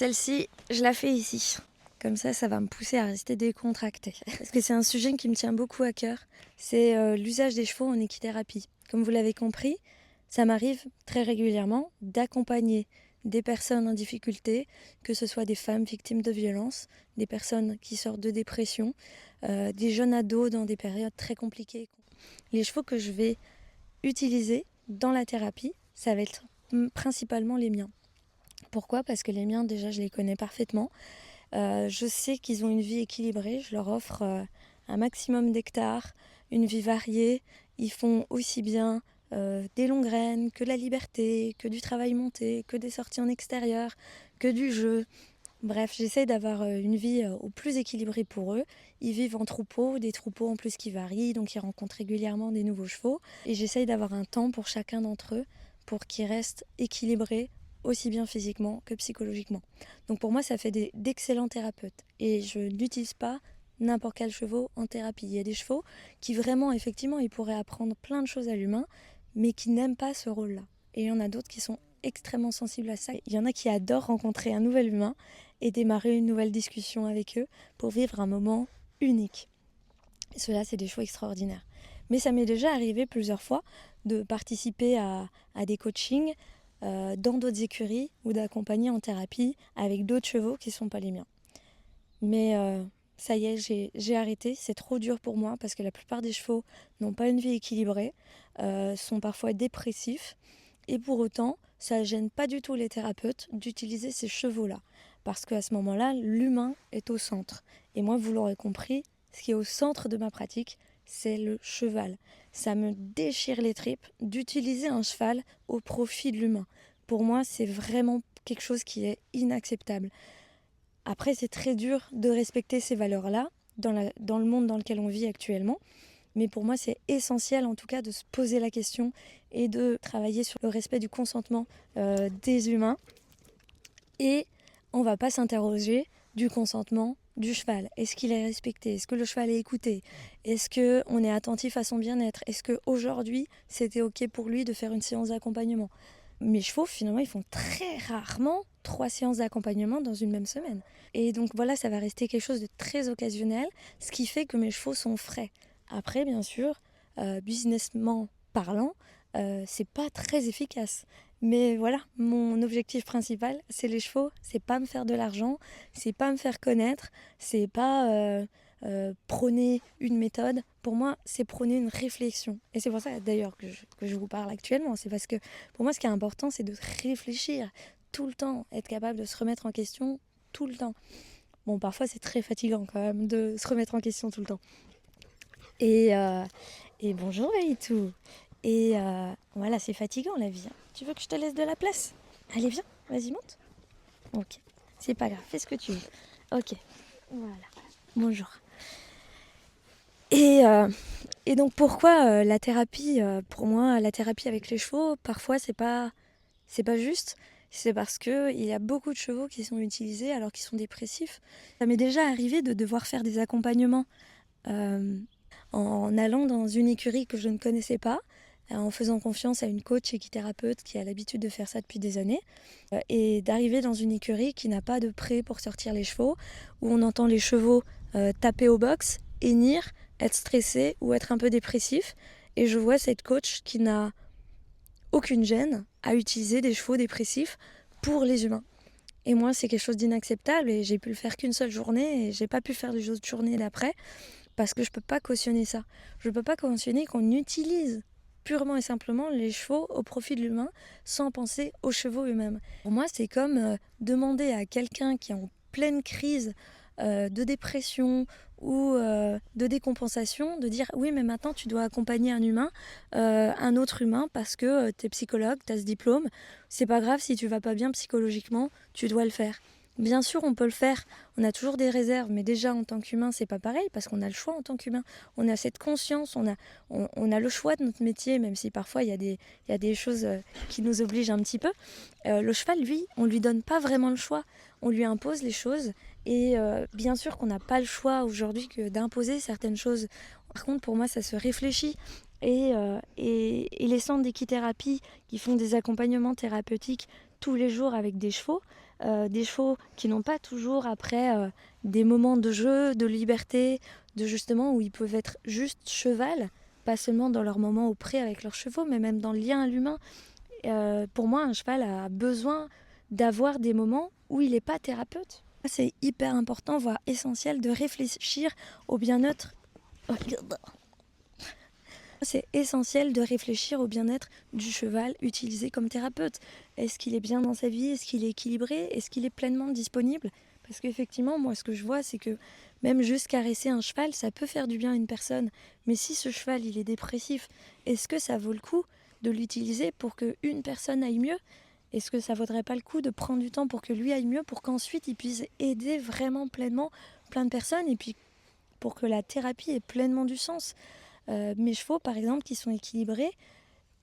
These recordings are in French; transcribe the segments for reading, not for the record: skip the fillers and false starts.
celle-ci, je la fais ici. Comme ça va me pousser à rester décontractée. Parce que c'est un sujet qui me tient beaucoup à cœur. C'est l'usage des chevaux en équithérapie. Comme vous l'avez compris, ça m'arrive très régulièrement d'accompagner des personnes en difficulté, que ce soit des femmes victimes de violences, des personnes qui sortent de dépression, des jeunes ados dans des périodes très compliquées. Les chevaux que je vais utiliser dans la thérapie, ça va être principalement les miens. Pourquoi ? Parce que les miens, déjà, je les connais parfaitement. Je sais qu'ils ont une vie équilibrée. Je leur offre un maximum d'hectares, une vie variée. Ils font aussi bien des longues graines, que de la liberté, que du travail monté, que des sorties en extérieur, que du jeu. Bref, j'essaie d'avoir une vie au plus équilibrée pour eux. Ils vivent en troupeaux, des troupeaux en plus qui varient, donc ils rencontrent régulièrement des nouveaux chevaux. Et j'essaie d'avoir un temps pour chacun d'entre eux pour qu'ils restent équilibrés aussi bien physiquement que psychologiquement. Donc pour moi, ça fait d'excellents thérapeutes. Et je n'utilise pas n'importe quel cheval en thérapie. Il y a des chevaux qui vraiment, effectivement, ils pourraient apprendre plein de choses à l'humain, mais qui n'aiment pas ce rôle-là. Et il y en a d'autres qui sont extrêmement sensibles à ça. Il y en a qui adorent rencontrer un nouvel humain et démarrer une nouvelle discussion avec eux pour vivre un moment unique. Et ceux-là, c'est des chevaux extraordinaires. Mais ça m'est déjà arrivé plusieurs fois de participer à des coachings dans d'autres écuries ou d'accompagner en thérapie avec d'autres chevaux qui ne sont pas les miens. Mais ça y est, j'ai arrêté. C'est trop dur pour moi parce que la plupart des chevaux n'ont pas une vie équilibrée, sont parfois dépressifs. Et pour autant, ça ne gêne pas du tout les thérapeutes d'utiliser ces chevaux-là. Parce qu'à ce moment-là, l'humain est au centre. Et moi, vous l'aurez compris, ce qui est au centre de ma pratique, c'est le cheval. Ça me déchire les tripes d'utiliser un cheval au profit de l'humain. Pour moi, c'est vraiment quelque chose qui est inacceptable. Après, c'est très dur de respecter ces valeurs-là dans le monde dans lequel on vit actuellement. Mais pour moi, c'est essentiel en tout cas de se poser la question et de travailler sur le respect du consentement des humains. Et on ne va pas s'interroger du consentement du cheval. Est-ce qu'il est respecté ? Est-ce que le cheval est écouté ? Est-ce qu'on est attentif à son bien-être ? Est-ce qu'aujourd'hui, c'était OK pour lui de faire une séance d'accompagnement ? Mes chevaux, finalement, ils font très rarement 3 séances d'accompagnement dans une même semaine. Et donc voilà, ça va rester quelque chose de très occasionnel, ce qui fait que mes chevaux sont frais. Après, bien sûr, businessment parlant, c'est pas très efficace. Mais voilà, mon objectif principal, c'est les chevaux. C'est pas me faire de l'argent, c'est pas me faire connaître, c'est pas prôner une méthode. Pour moi, c'est prôner une réflexion. Et c'est pour ça, d'ailleurs, que je vous parle actuellement. C'est parce que, pour moi, ce qui est important, c'est de réfléchir tout le temps, être capable de se remettre en question tout le temps. Bon, parfois, c'est très fatigant quand même de se remettre en question tout le temps. Et bonjour Vaïtou. Et voilà, c'est fatigant la vie. Hein. Tu veux que je te laisse de la place ? Allez, viens, vas-y, monte. Ok, c'est pas grave, fais ce que tu veux. Ok, voilà. Bonjour. Et donc pourquoi la thérapie, pour moi, la thérapie avec les chevaux, parfois c'est pas juste. C'est parce qu'il y a beaucoup de chevaux qui sont utilisés alors qu'ils sont dépressifs. Ça m'est déjà arrivé de devoir faire des accompagnements en allant dans une écurie que je ne connaissais pas, en faisant confiance à une coach équithérapeute qui a l'habitude de faire ça depuis des années, et d'arriver dans une écurie qui n'a pas de pré pour sortir les chevaux, où on entend les chevaux taper au box, hennir, être stressés ou être un peu dépressifs. Et je vois cette coach qui n'a aucune gêne à utiliser des chevaux dépressifs pour les humains. Et moi, c'est quelque chose d'inacceptable et j'ai pu le faire qu'une seule journée et j'ai pas pu faire les autres journées d'après. Parce que je ne peux pas cautionner ça. Je ne peux pas cautionner qu'on utilise purement et simplement les chevaux au profit de l'humain sans penser aux chevaux eux-mêmes. Pour moi, c'est comme demander à quelqu'un qui est en pleine crise de dépression ou de décompensation de dire oui mais maintenant tu dois accompagner un humain, un autre humain parce que tu es psychologue, tu as ce diplôme, c'est pas grave si tu vas pas bien psychologiquement, tu dois le faire. Bien sûr, on peut le faire, on a toujours des réserves, mais déjà en tant qu'humain, c'est pas pareil parce qu'on a le choix en tant qu'humain. On a cette conscience, on a le choix de notre métier, même si parfois il y a des choses qui nous obligent un petit peu. Le cheval, lui, on lui donne pas vraiment le choix, on lui impose les choses et bien sûr qu'on n'a pas le choix aujourd'hui que d'imposer certaines choses. Par contre, pour moi, ça se réfléchit. Et les centres d'équithérapie qui font des accompagnements thérapeutiques tous les jours avec des chevaux, des chevaux qui n'ont pas toujours après des moments de jeu, de liberté, de justement où ils peuvent être juste cheval, pas seulement dans leur moment au pré avec leurs chevaux, mais même dans le lien à l'humain. Pour moi, un cheval a besoin d'avoir des moments où il n'est pas thérapeute. C'est hyper important, voire essentiel, de réfléchir au bien-être. C'est essentiel de réfléchir au bien-être du cheval utilisé comme thérapeute. Est-ce qu'il est bien dans sa vie? Est-ce qu'il est équilibré? Est-ce qu'il est pleinement disponible? Parce qu'effectivement, moi, ce que je vois, c'est que même juste caresser un cheval, ça peut faire du bien à une personne. Mais si ce cheval, il est dépressif, est-ce que ça vaut le coup de l'utiliser pour qu'une personne aille mieux? Est-ce que ça vaudrait pas le coup de prendre du temps pour que lui aille mieux, pour qu'ensuite il puisse aider vraiment pleinement plein de personnes et puis pour que la thérapie ait pleinement du sens? Mes chevaux, par exemple, qui sont équilibrés,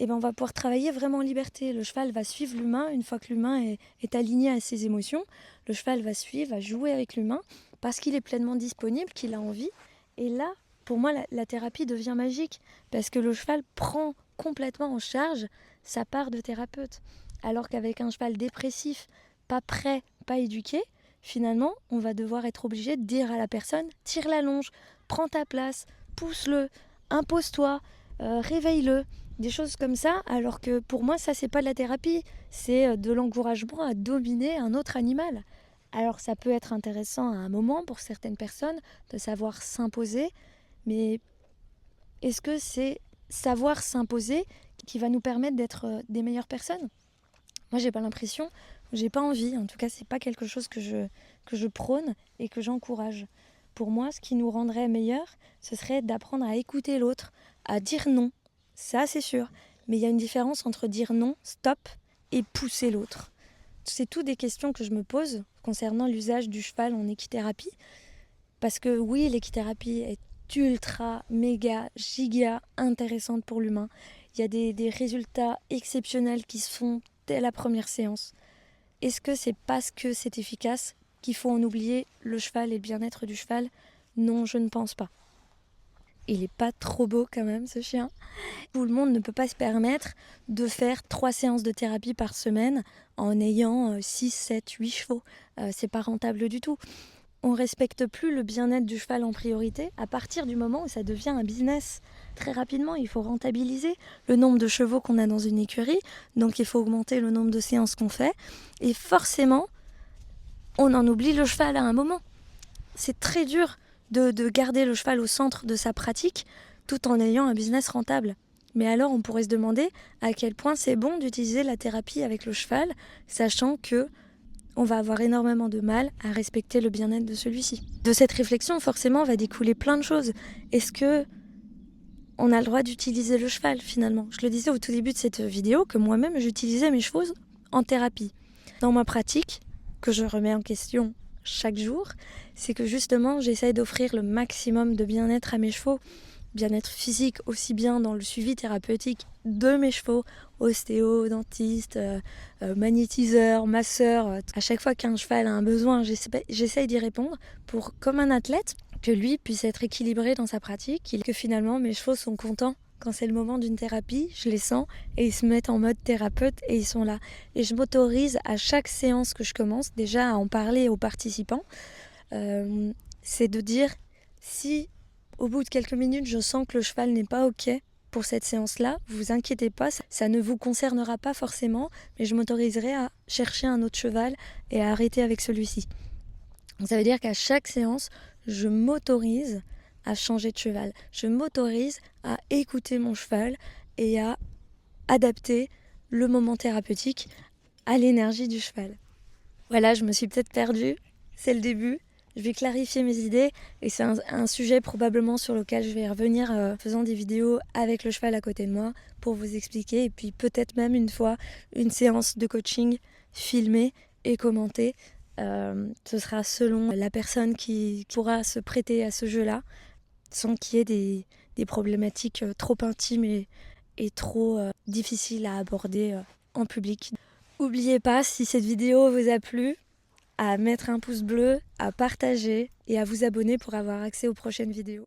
eh ben, on va pouvoir travailler vraiment en liberté. Le cheval va suivre l'humain une fois que l'humain est aligné à ses émotions. Le cheval va suivre, va jouer avec l'humain parce qu'il est pleinement disponible, qu'il a envie. Et là, pour moi, la thérapie devient magique parce que le cheval prend complètement en charge sa part de thérapeute. Alors qu'avec un cheval dépressif, pas prêt, pas éduqué, finalement, on va devoir être obligé de dire à la personne, tire la longe, prends ta place, pousse-le, impose-toi, réveille-le, des choses comme ça, alors que pour moi ça c'est pas de la thérapie, c'est de l'encouragement à dominer un autre animal. Alors ça peut être intéressant à un moment pour certaines personnes de savoir s'imposer, mais est-ce que c'est savoir s'imposer qui va nous permettre d'être des meilleures personnes? Moi j'ai pas l'impression, j'ai pas envie, en tout cas c'est pas quelque chose que je prône et que j'encourage. Pour moi, ce qui nous rendrait meilleurs, ce serait d'apprendre à écouter l'autre, à dire non. Ça, c'est sûr. Mais il y a une différence entre dire non, stop, et pousser l'autre. C'est tout des questions que je me pose concernant l'usage du cheval en équithérapie. Parce que oui, l'équithérapie est ultra, méga, giga intéressante pour l'humain. Il y a des résultats exceptionnels qui se font dès la première séance. Est-ce que c'est parce que c'est efficace qu'il faut en oublier le cheval et le bien-être du cheval? Non, je ne pense pas. Il est pas trop beau quand même, ce chien. Tout le monde ne peut pas se permettre de faire 3 séances de thérapie par semaine en ayant 6, 7, 8 chevaux. C'est pas rentable du tout. On respecte plus le bien-être du cheval en priorité à partir du moment où ça devient un business. Très rapidement, il faut rentabiliser le nombre de chevaux qu'on a dans une écurie, donc il faut augmenter le nombre de séances qu'on fait, et forcément, on en oublie le cheval à un moment. C'est très dur de garder le cheval au centre de sa pratique tout en ayant un business rentable. Mais alors on pourrait se demander à quel point c'est bon d'utiliser la thérapie avec le cheval, sachant que on va avoir énormément de mal à respecter le bien-être de celui-ci. De cette réflexion, forcément, va découler plein de choses. Est-ce que on a le droit d'utiliser le cheval finalement? Je le disais au tout début de cette vidéo que moi-même j'utilisais mes chevaux en thérapie. Dans ma pratique, que je remets en question chaque jour, c'est que justement j'essaye d'offrir le maximum de bien-être à mes chevaux. Bien-être physique aussi bien dans le suivi thérapeutique de mes chevaux, ostéo, dentiste, magnétiseur, masseur. À chaque fois qu'un cheval a un besoin, j'essaye d'y répondre pour, comme un athlète, que lui puisse être équilibré dans sa pratique, que finalement mes chevaux sont contents. Quand c'est le moment d'une thérapie, je les sens et ils se mettent en mode thérapeute et ils sont là. Et je m'autorise à chaque séance que je commence déjà à en parler aux participants. C'est de dire si au bout de quelques minutes je sens que le cheval n'est pas OK pour cette séance-là, vous inquiétez pas, ça ne vous concernera pas forcément, mais je m'autoriserai à chercher un autre cheval et à arrêter avec celui-ci. Donc ça veut dire qu'à chaque séance, je m'autorise à changer de cheval. Je m'autorise à écouter mon cheval et à adapter le moment thérapeutique à l'énergie du cheval. Voilà, je me suis peut-être perdue, c'est le début. Je vais clarifier mes idées et c'est un sujet probablement sur lequel je vais revenir en faisant des vidéos avec le cheval à côté de moi pour vous expliquer et puis peut-être même une fois une séance de coaching filmée et commentée. Ce sera selon la personne qui pourra se prêter à ce jeu-là sans qu'il y ait des problématiques trop intimes et trop difficiles à aborder en public. N'oubliez pas, si cette vidéo vous a plu, à mettre un pouce bleu, à partager et à vous abonner pour avoir accès aux prochaines vidéos.